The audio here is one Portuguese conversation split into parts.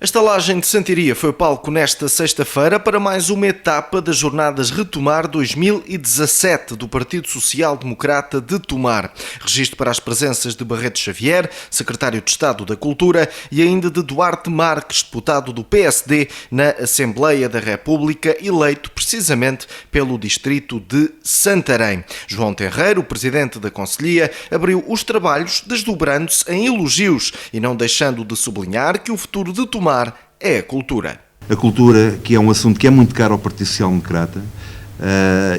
A estalagem de Santiria foi palco nesta sexta-feira para mais uma etapa das Jornadas Retomar 2017 do Partido Social Democrata de Tomar. Registro para as presenças de Barreto Xavier, secretário de Estado da Cultura, e ainda de Duarte Marques, deputado do PSD na Assembleia da República, eleito precisamente pelo distrito de Santarém. João Terreiro, presidente da Conselhia, abriu os trabalhos desdobrando-se em elogios e não deixando de sublinhar que o futuro de Tomar é a cultura. A cultura, que é um assunto que é muito caro ao Partido Social Democrata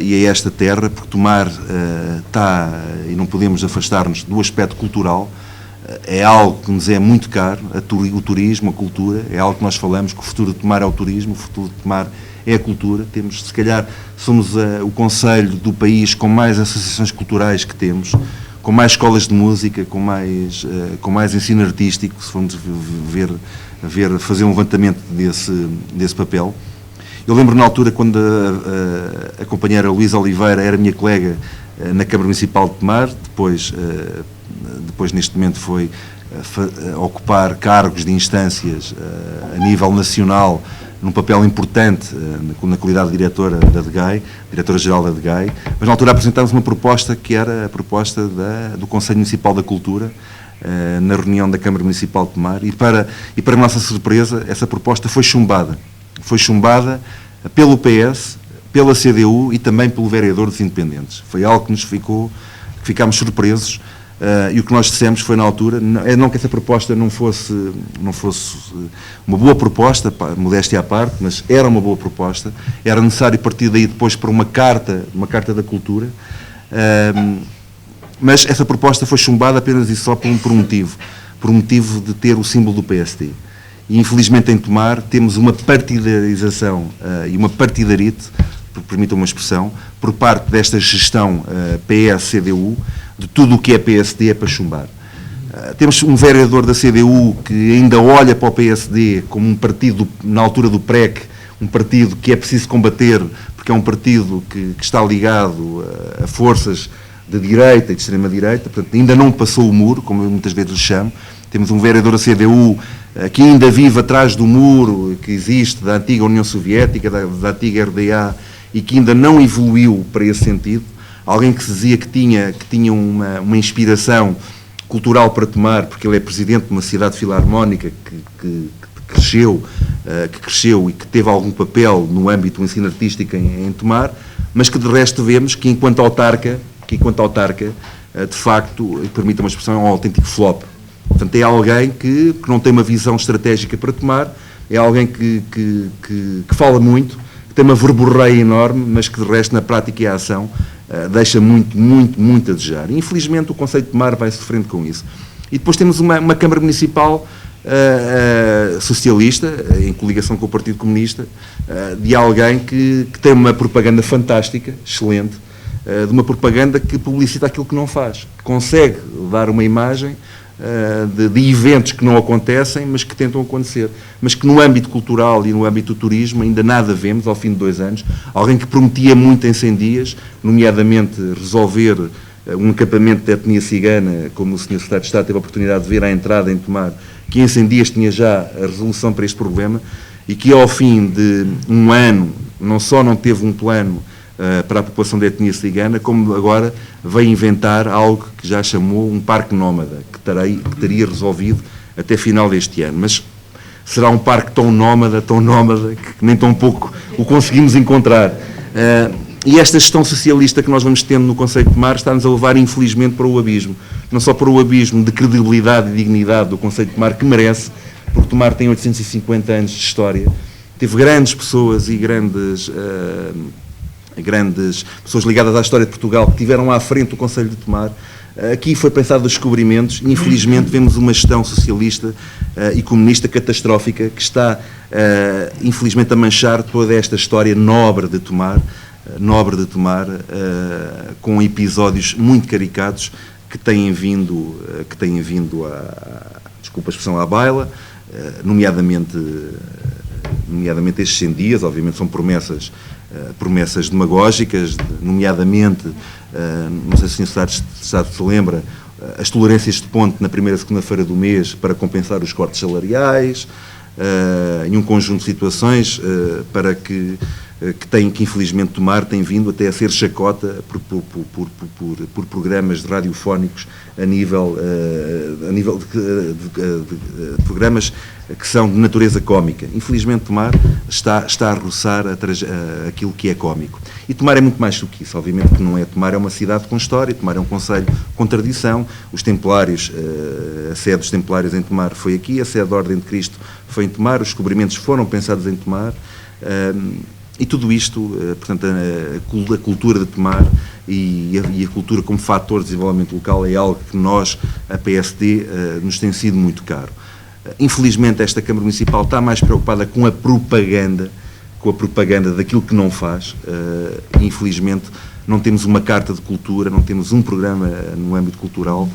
e a esta terra, porque Tomar está, e não podemos afastar-nos do aspecto cultural, é algo que nos é muito caro, o turismo, a cultura, é algo que nós falamos, que o futuro de Tomar é o turismo, o futuro de Tomar é a cultura. Temos, se calhar, somos o concelho do país com mais associações culturais que temos, com mais escolas de música, com mais ensino artístico, se formos fazer um levantamento desse papel. Eu lembro na altura quando a companheira Luísa Oliveira era minha colega na Câmara Municipal de Tomar, depois neste momento foi ocupar cargos de instâncias a nível nacional, num papel importante na qualidade de diretora da DGAI, diretora-geral da DGAI, mas na altura apresentámos uma proposta que era a proposta do Conselho Municipal da Cultura, na reunião da Câmara Municipal de Tomar, e para a nossa surpresa, essa proposta foi chumbada. Foi chumbada pelo PS, pela CDU e também pelo vereador dos Independentes. Foi algo que ficámos surpresos. E o que nós dissemos foi na altura, não que essa proposta não fosse uma boa proposta, modéstia à parte, mas era uma boa proposta, era necessário partir daí depois para uma carta da cultura, mas essa proposta foi chumbada apenas e só por um motivo de ter o símbolo do PSD. E infelizmente em Tomar temos uma partidarização e uma partidarite, permitam uma expressão, por parte desta gestão PS-CDU, de tudo o que é PSD é para chumbar. Temos um vereador da CDU que ainda olha para o PSD como um partido, na altura do PREC, um partido que é preciso combater, porque é um partido que está ligado a forças de direita e de extrema-direita, portanto ainda não passou o muro, como eu muitas vezes lhe chamo. Temos um vereador da CDU que ainda vive atrás do muro que existe da antiga União Soviética, da antiga RDA, e que ainda não evoluiu para esse sentido. Alguém que se dizia que tinha uma inspiração cultural para Tomar, porque ele é presidente de uma cidade filarmónica que cresceu e que teve algum papel no âmbito do ensino artístico em Tomar, mas que de resto vemos que enquanto autarca, de facto, permita uma expressão, é um autêntico flop. Portanto, é alguém que não tem uma visão estratégica para Tomar, é alguém que fala muito, que tem uma verborreia enorme, mas que de resto, na prática e a ação, deixa muito a desejar. E, infelizmente, o Conselho de Tomar vai sofrendo com isso. E depois temos uma Câmara Municipal socialista, em coligação com o Partido Comunista, de alguém que tem uma propaganda fantástica, excelente, de uma propaganda que publicita aquilo que não faz, que consegue dar uma imagem de eventos que não acontecem, mas que tentam acontecer, mas que no âmbito cultural e no âmbito do turismo ainda nada vemos ao fim de 2 anos. Alguém que prometia muito em 100 dias, nomeadamente resolver um acampamento de etnia cigana, como o Sr. Secretário de Estado teve a oportunidade de ver à entrada em Tomar, que em 100 dias tinha já a resolução para este problema, e que ao fim de 1 ano não só não teve um plano para a população da etnia cigana, como agora veio inventar algo que já chamou um parque nómada, que teria resolvido até final deste ano. Mas será um parque tão nómada, que nem tão pouco o conseguimos encontrar. E esta gestão socialista que nós vamos tendo no Conselho de Tomar está-nos a levar, infelizmente, para o abismo. Não só para o abismo de credibilidade e dignidade do Conselho de Tomar, que merece, porque Tomar tem 850 anos de história, teve grandes pessoas e grandes pessoas ligadas à história de Portugal que tiveram à frente o Conselho de Tomar. Aqui foi pensado os descobrimentos e, infelizmente, vemos uma gestão socialista e comunista catastrófica que está, infelizmente, a manchar toda esta história nobre de Tomar, com episódios muito caricatos que têm vindo desculpa a expressão, à baila, nomeadamente estes 100 dias, obviamente são promessas demagógicas, nomeadamente, não sei se o Sr. Estado se lembra, as tolerâncias de ponte na primeira segunda-feira do mês para compensar os cortes salariais, em um conjunto de situações para que infelizmente Tomar tem vindo até a ser chacota por programas radiophónicos a nível de programas que são de natureza cómica. Infelizmente Tomar está a roçar aquilo que é cómico. E Tomar é muito mais do que isso, obviamente que não é. Tomar é uma cidade com história, Tomar é um concelho com tradição. Os Templários, a sede dos Templários em Tomar foi aqui, a sede da Ordem de Cristo foi em Tomar, os descobrimentos foram pensados em Tomar. E tudo isto, portanto, a cultura de Tomar e a cultura como fator de desenvolvimento local é algo que nós, a PSD, nos tem sido muito caro. Infelizmente, esta Câmara Municipal está mais preocupada com a propaganda daquilo que não faz. Infelizmente, não temos uma carta de cultura, não temos um programa no âmbito cultural,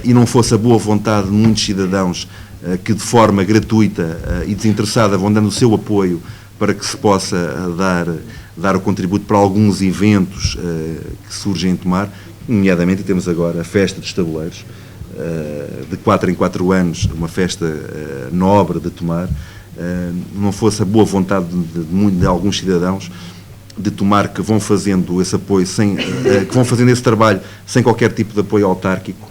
e não fosse a boa vontade de muitos cidadãos que, de forma gratuita e desinteressada, vão dando o seu apoio para que se possa dar o contributo para alguns eventos que surgem em Tomar, nomeadamente temos agora a Festa dos Tabuleiros, de 4 em 4 anos, uma festa nobre de Tomar. Não fosse a boa vontade de alguns cidadãos de Tomar que vão fazendo esse apoio, que vão fazendo esse trabalho sem qualquer tipo de apoio autárquico,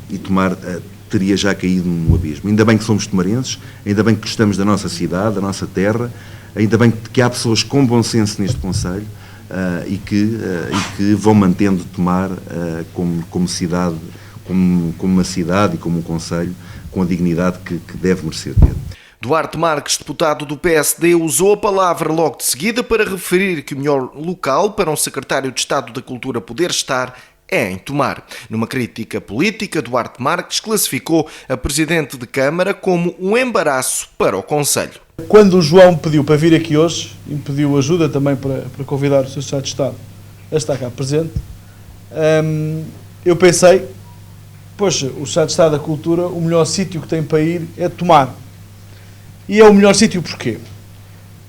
e Tomar teria já caído no abismo. Ainda bem que somos tomarenses, ainda bem que gostamos da nossa cidade, da nossa terra, ainda bem que há pessoas com bom senso neste concelho e que vão mantendo Tomar como cidade, como uma cidade e como um concelho com a dignidade que deve merecer ter. Duarte Marques, deputado do PSD, usou a palavra logo de seguida para referir que o melhor local para um secretário de Estado da Cultura poder estar é em Tomar. Numa crítica política, Duarte Marques classificou a Presidente de Câmara como um embaraço para o Conselho. Quando o João me pediu para vir aqui hoje, e me pediu ajuda também para convidar o Sr. Secretário de Estado a estar cá presente, eu pensei, poxa, o Secretário de Estado da Cultura, o melhor sítio que tem para ir é Tomar. E é o melhor sítio porquê?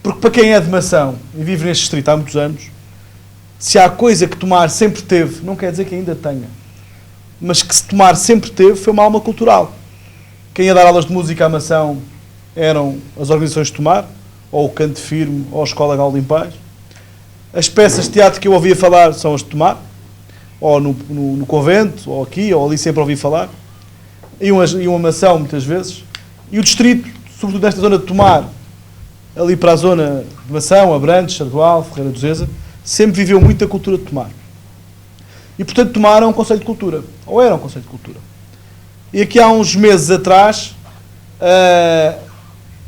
Porque para quem é de Mação e vive neste distrito há muitos anos, se há coisa que Tomar sempre teve, não quer dizer que ainda tenha, mas que se Tomar sempre teve, foi uma alma cultural. Quem ia dar aulas de música à Mação eram as organizações de Tomar, ou o Canto Firme, ou a Escola Gaudim Paz. As peças de teatro que eu ouvia falar são as de Tomar, ou no convento, ou aqui, ou ali sempre ouvi falar. E uma Mação, muitas vezes. E o distrito, sobretudo nesta zona de Tomar, ali para a zona de Mação, Abrantes, Sardual, Ferreira do Zeza, sempre viveu muito a cultura de Tomar. E, portanto, Tomar é um concelho de cultura. Ou era um concelho de cultura. E aqui há uns meses atrás,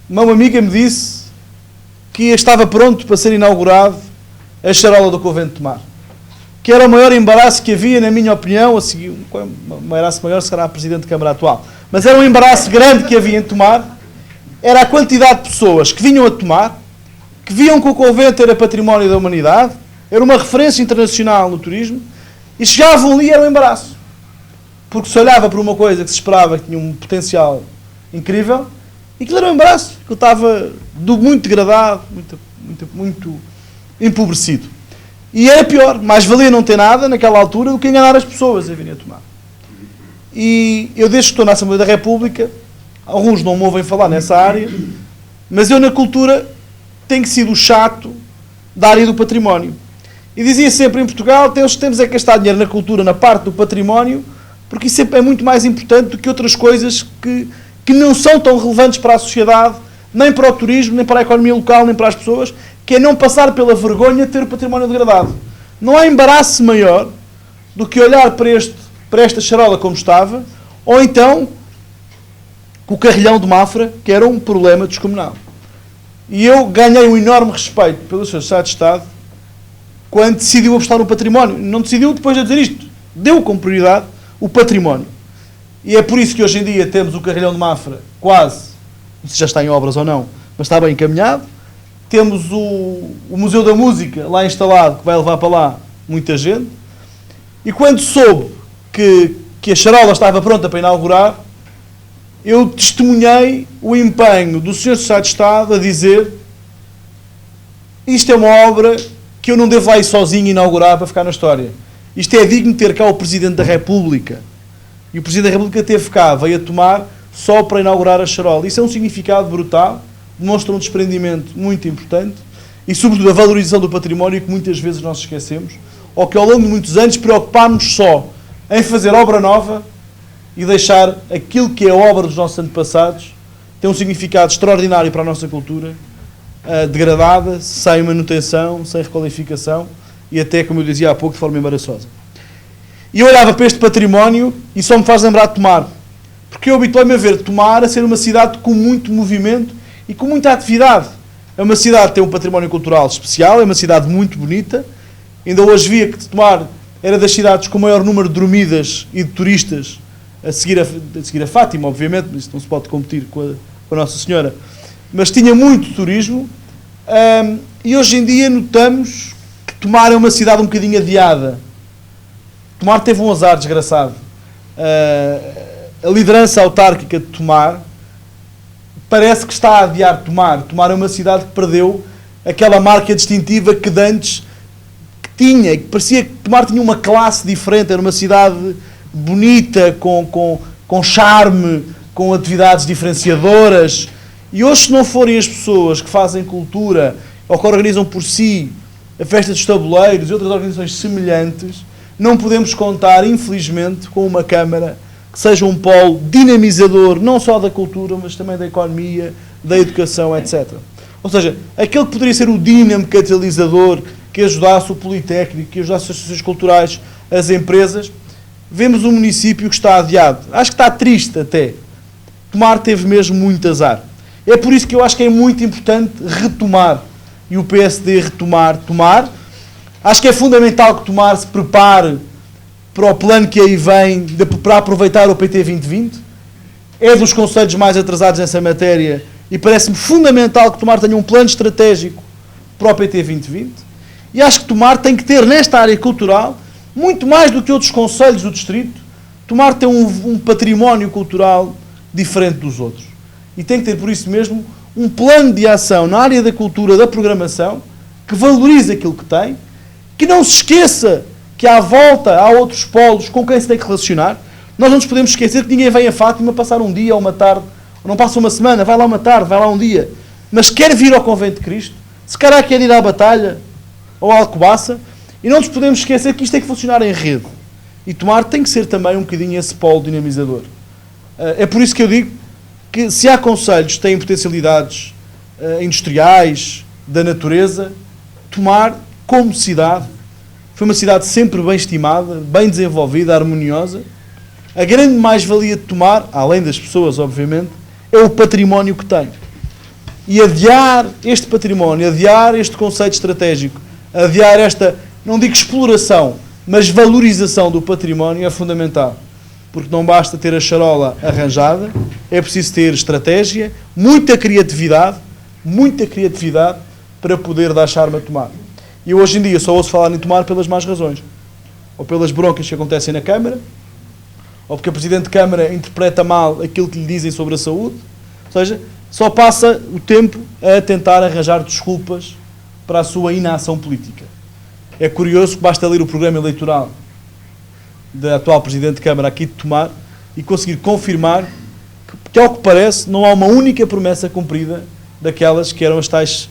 uma amiga me disse que estava pronto para ser inaugurado a charola do convento de Tomar. Que era o maior embaraço que havia, na minha opinião, a seguir, um embaraço maior será a Presidente de Câmara atual. Mas era um embaraço grande que havia em Tomar. Era a quantidade de pessoas que vinham a Tomar, que viam que o convento era património da humanidade, era uma referência internacional no turismo, e chegavam ali e era um embaraço. Porque se olhava para uma coisa que se esperava que tinha um potencial incrível, e aquilo era um embaraço, que estava muito degradado, muito empobrecido. E era pior, mais valia não ter nada naquela altura do que enganar as pessoas a virem a Tomar. E eu, desde que estou na Assembleia da República, alguns não me ouvem falar nessa área, mas eu na cultura tenho sido o chato da área do património. E dizia sempre em Portugal, temos é que gastar dinheiro na cultura, na parte do património, porque isso é muito mais importante do que outras coisas que não são tão relevantes para a sociedade, nem para o turismo, nem para a economia local, nem para as pessoas, que é não passar pela vergonha de ter o património degradado. Não há embaraço maior do que olhar para esta charola como estava, ou então o carrilhão de Mafra, que era um problema descomunal. E eu ganhei um enorme respeito pelo Sr. Secretário de Estado quando decidiu apostar no património. Não decidiu depois de dizer isto. Deu como prioridade o património. E é por isso que hoje em dia temos o carrilhão de Mafra quase, não sei se já está em obras ou não, mas está bem encaminhado. Temos o Museu da Música lá instalado, que vai levar para lá muita gente. E quando soube que a charola estava pronta para inaugurar, eu testemunhei o empenho do Sr. Secretário de Estado a dizer: isto é uma obra que eu não devo lá ir sozinho inaugurar para ficar na história. Isto é digno de ter cá o Presidente da República. E o Presidente da República teve cá, veio a Tomar só para inaugurar a charola. Isso é um significado brutal, demonstra um desprendimento muito importante e, sobretudo, a valorização do património que muitas vezes nós esquecemos, ou que ao longo de muitos anos preocupámos só em fazer obra nova e deixar aquilo que é a obra dos nossos antepassados ter um significado extraordinário para a nossa cultura, degradada, sem manutenção, sem requalificação e até, como eu dizia há pouco, de forma embaraçosa. E eu olhava para este património e só me faz lembrar de Tomar, porque eu habituei-me a ver Tomar a ser uma cidade com muito movimento e com muita atividade. É uma cidade que tem um património cultural especial, é uma cidade muito bonita. Ainda hoje via que Tomar era das cidades com o maior número de dormidas e de turistas a seguir a Fátima, obviamente, mas isto não se pode competir com a Nossa Senhora. Mas tinha muito turismo e hoje em dia notamos que Tomar é uma cidade um bocadinho adiada. Tomar teve um azar desgraçado. A liderança autárquica de Tomar parece que está a adiar Tomar. Tomar é uma cidade que perdeu aquela marca distintiva que de antes tinha, que parecia que Tomar tinha uma classe diferente, era uma cidade bonita, com charme, com atividades diferenciadoras. E hoje, se não forem as pessoas que fazem cultura ou que organizam por si a Festa dos Tabuleiros e outras organizações semelhantes, não podemos contar, infelizmente, com uma Câmara que seja um polo dinamizador, não só da cultura, mas também da economia, da educação, etc. Ou seja, aquele que poderia ser o dínamo catalisador que ajudasse o Politécnico, que ajudasse as associações culturais, as empresas, vemos um município que está adiado. Acho que está triste até. Tomar teve mesmo muito azar. É por isso que eu acho que é muito importante retomar, e o PSD retomar Tomar. Acho que é fundamental que Tomar se prepare para o plano que aí vem, para aproveitar o PT 2020. É dos conselhos mais atrasados nessa matéria e parece-me fundamental que Tomar tenha um plano estratégico para o PT 2020. E acho que Tomar tem que ter, nesta área cultural, muito mais do que outros conselhos do distrito, Tomar tem um património cultural diferente dos outros. E tem que ter, por isso mesmo, um plano de ação na área da cultura, da programação, que valorize aquilo que tem, que não se esqueça que à volta há outros polos com quem se tem que relacionar. Nós não nos podemos esquecer que ninguém vem a Fátima passar um dia ou uma tarde, ou não passa uma semana, vai lá uma tarde, vai lá um dia, mas quer vir ao Convento de Cristo, se calhar quer ir à Batalha ou à Alcobaça, e não nos podemos esquecer que isto tem que funcionar em rede. E Tomar tem que ser também um bocadinho esse polo dinamizador. É por isso que eu digo que se há concelhos que têm potencialidades industriais, da natureza, Tomar, como cidade, foi uma cidade sempre bem estimada, bem desenvolvida, harmoniosa. A grande mais-valia de Tomar, além das pessoas, obviamente, é o património que tem. E adiar este património, adiar este conceito estratégico, adiar esta, não digo exploração, mas valorização do património é fundamental. Porque não basta ter a charola arranjada, é preciso ter estratégia, muita criatividade para poder dar charme a Tomar. E eu hoje em dia só ouço falar em Tomar pelas más razões. Ou pelas broncas que acontecem na Câmara, ou porque a Presidente de Câmara interpreta mal aquilo que lhe dizem sobre a saúde. Ou seja, só passa o tempo a tentar arranjar desculpas para a sua inação política. É curioso que basta ler o programa eleitoral da atual Presidente de Câmara aqui de Tomar e conseguir confirmar que, ao que parece, não há uma única promessa cumprida daquelas que eram os tais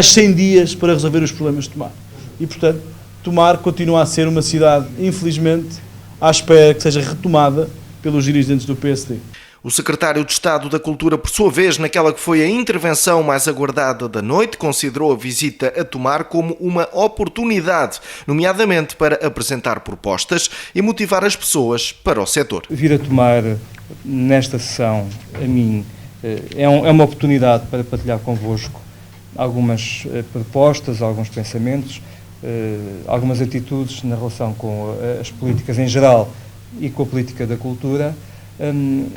100 dias para resolver os problemas de Tomar. E, portanto, Tomar continua a ser uma cidade, infelizmente, à espera que seja retomada pelos dirigentes do PSD. O secretário de Estado da Cultura, por sua vez, naquela que foi a intervenção mais aguardada da noite, considerou a visita a Tomar como uma oportunidade, nomeadamente para apresentar propostas e motivar as pessoas para o setor. Vir a Tomar nesta sessão, a mim, é uma oportunidade para partilhar convosco algumas propostas, alguns pensamentos, algumas atitudes na relação com as políticas em geral e com a política da cultura.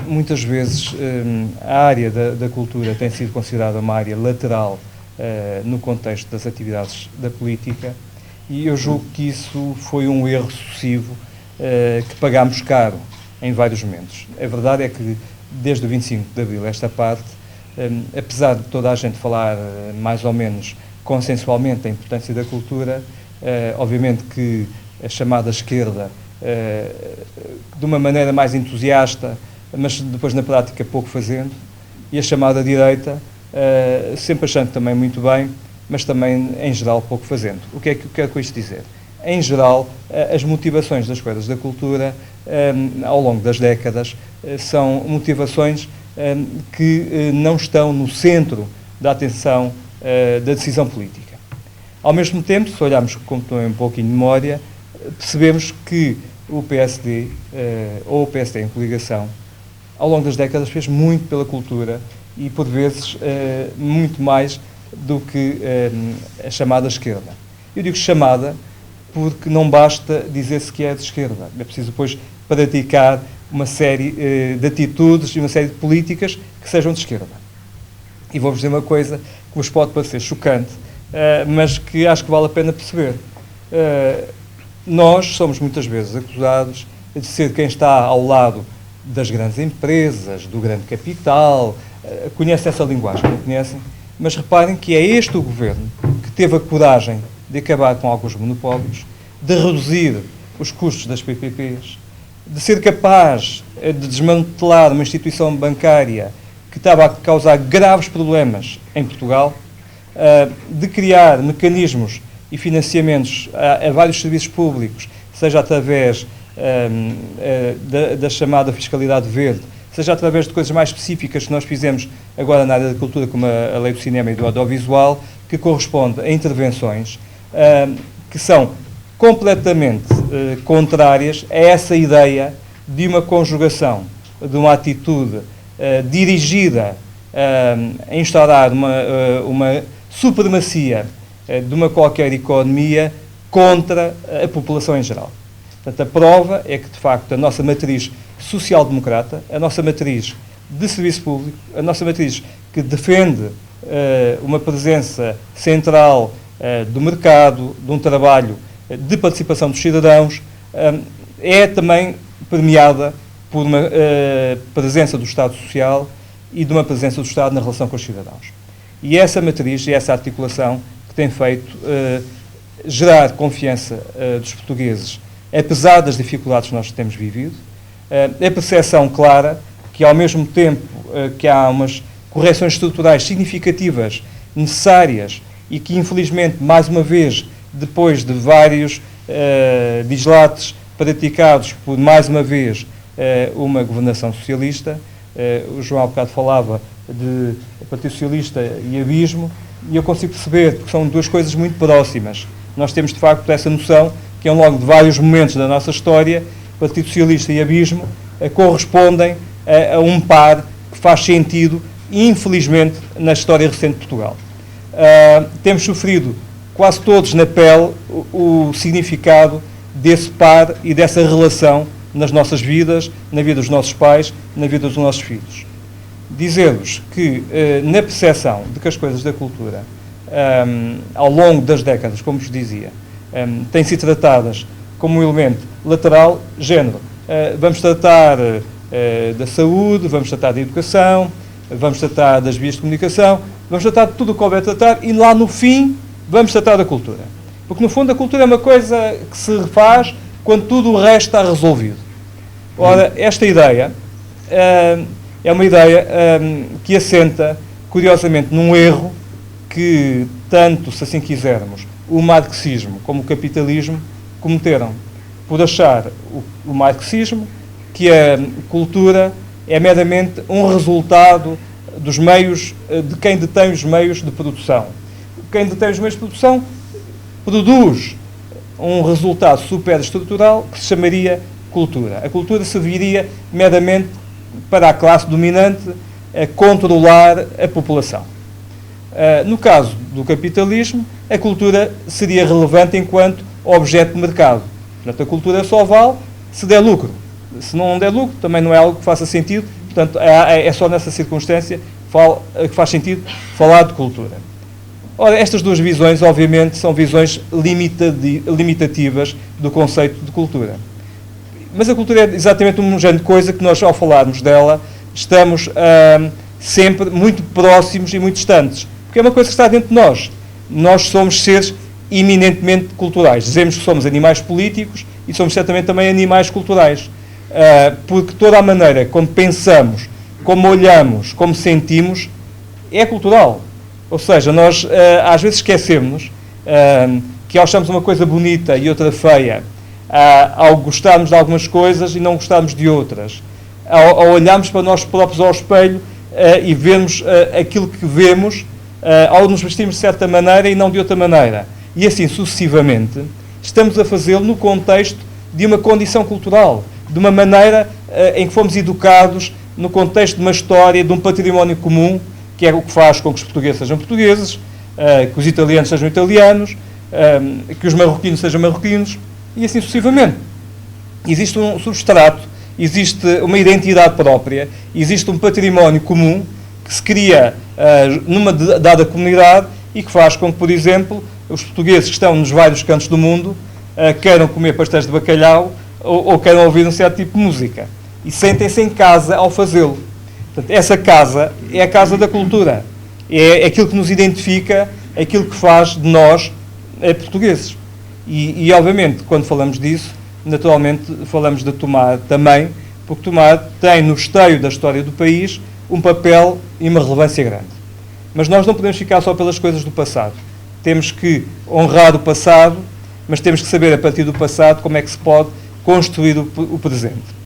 Muitas vezes a área da cultura tem sido considerada uma área lateral no contexto das atividades da política e eu julgo que isso foi um erro sucessivo que pagámos caro em vários momentos. A verdade é que desde o 25 de Abril esta parte, apesar de toda a gente falar mais ou menos consensualmente da importância da cultura, obviamente que a chamada esquerda, de uma maneira mais entusiasta, mas depois na prática pouco fazendo, e a chamada direita, sempre achando também muito bem, mas também em geral pouco fazendo. O que é que eu quero com isto dizer? Em geral, as motivações das coisas da cultura, ao longo das décadas, são motivações que não estão no centro da atenção da decisão política. Ao mesmo tempo, se olharmos com um pouquinho de memória, percebemos que o PSD, ou o PSD em coligação, ao longo das décadas fez muito pela cultura e, por vezes, muito mais do que a chamada esquerda. Eu digo chamada porque não basta dizer-se que é de esquerda. É preciso, depois, praticar uma série de atitudes e uma série de políticas que sejam de esquerda. E vou-vos dizer uma coisa que vos pode parecer chocante, mas que acho que vale a pena perceber. Nós somos muitas vezes acusados de ser quem está ao lado das grandes empresas, do grande capital, conhecem essa linguagem, não conhecem? Mas reparem que é este o governo que teve a coragem de acabar com alguns monopólios, de reduzir os custos das PPPs, de ser capaz de desmantelar uma instituição bancária que estava a causar graves problemas em Portugal, de criar mecanismos e financiamentos a vários serviços públicos, seja através da chamada fiscalidade verde, seja através de coisas mais específicas que nós fizemos agora na área da cultura, como a lei do cinema e do audiovisual, que corresponde a intervenções que são completamente contrárias a essa ideia de uma conjugação, de uma atitude dirigida a instaurar uma supremacia de uma qualquer economia contra a população em geral. Portanto, a prova é que, de facto, a nossa matriz social-democrata, a nossa matriz de serviço público, a nossa matriz que defende uma presença central do mercado, de um trabalho de participação dos cidadãos, é também premiada por uma presença do Estado Social e de uma presença do Estado na relação com os cidadãos. E essa matriz e essa articulação que tem feito gerar confiança dos portugueses, apesar das dificuldades que nós temos vivido, a percepção clara que, ao mesmo tempo que há umas correções estruturais significativas, necessárias, e que, infelizmente, mais uma vez, depois de vários dislates praticados por, mais uma vez, uma governação socialista, o João há bocado falava de Partido Socialista e abismo, e eu consigo perceber que são duas coisas muito próximas. Nós temos, de facto, essa noção que, ao longo de vários momentos da nossa história, Partido Socialista e abismo correspondem a um par que faz sentido, infelizmente, na história recente de Portugal. Temos sofrido quase todos na pele o significado desse par e dessa relação nas nossas vidas, na vida dos nossos pais, na vida dos nossos filhos. Dizer-vos que, na percepção de que as coisas da cultura, ao longo das décadas, como vos dizia, têm sido tratadas como um elemento lateral, género. Vamos tratar da saúde, vamos tratar da educação, vamos tratar das vias de comunicação, vamos tratar de tudo o que houver a tratar e lá no fim vamos tratar da cultura. Porque no fundo a cultura é uma coisa que se refaz quando tudo o resto está resolvido. Ora, esta ideia é uma ideia que assenta, curiosamente, num erro que, tanto, se assim quisermos, o marxismo como o capitalismo cometeram, por achar o marxismo que a cultura é meramente um resultado dos meios, de quem detém os meios de produção. Quem detém os meios de produção produz um resultado superestrutural que se chamaria cultura. A cultura serviria meramente para a classe dominante a controlar a população. No caso do capitalismo, a cultura seria relevante enquanto objeto de mercado. Portanto, a cultura só vale se der lucro. Se não der lucro, também não é algo que faça sentido. Portanto, é só nessa circunstância que faz sentido falar de cultura. Ora, estas duas visões, obviamente, são visões limitativas do conceito de cultura. Mas a cultura é exatamente um género de coisa que nós, ao falarmos dela, estamos sempre muito próximos e muito distantes. Porque é uma coisa que está dentro de nós. Nós somos seres eminentemente culturais. Dizemos que somos animais políticos e somos certamente também animais culturais. porque toda a maneira como pensamos, como olhamos, como sentimos, é cultural. Ou seja, nós às vezes esquecemos que achamos uma coisa bonita e outra feia, ao gostarmos de algumas coisas e não gostarmos de outras, ao olharmos para nós próprios ao espelho e vermos aquilo que vemos, ao nos vestirmos de certa maneira e não de outra maneira. E assim sucessivamente, estamos a fazê-lo no contexto de uma condição cultural, de uma maneira em que fomos educados, no contexto de uma história, de um património comum, que é o que faz com que os portugueses sejam portugueses, que os italianos sejam italianos, que os marroquinos sejam marroquinos, e assim sucessivamente. Existe um substrato, existe uma identidade própria, existe um património comum que se cria numa dada comunidade e que faz com que, por exemplo, os portugueses que estão nos vários cantos do mundo queiram comer pastéis de bacalhau ou queiram ouvir um certo tipo de música. E sentem-se em casa ao fazê-lo. Portanto, essa casa é a casa da cultura. É aquilo que nos identifica, é aquilo que faz de nós portugueses. E, obviamente, quando falamos disso, naturalmente falamos de Tomar também, porque Tomar tem no esteio da história do país um papel e uma relevância grande. Mas nós não podemos ficar só pelas coisas do passado. Temos que honrar o passado, mas temos que saber, a partir do passado, como é que se pode construir o presente.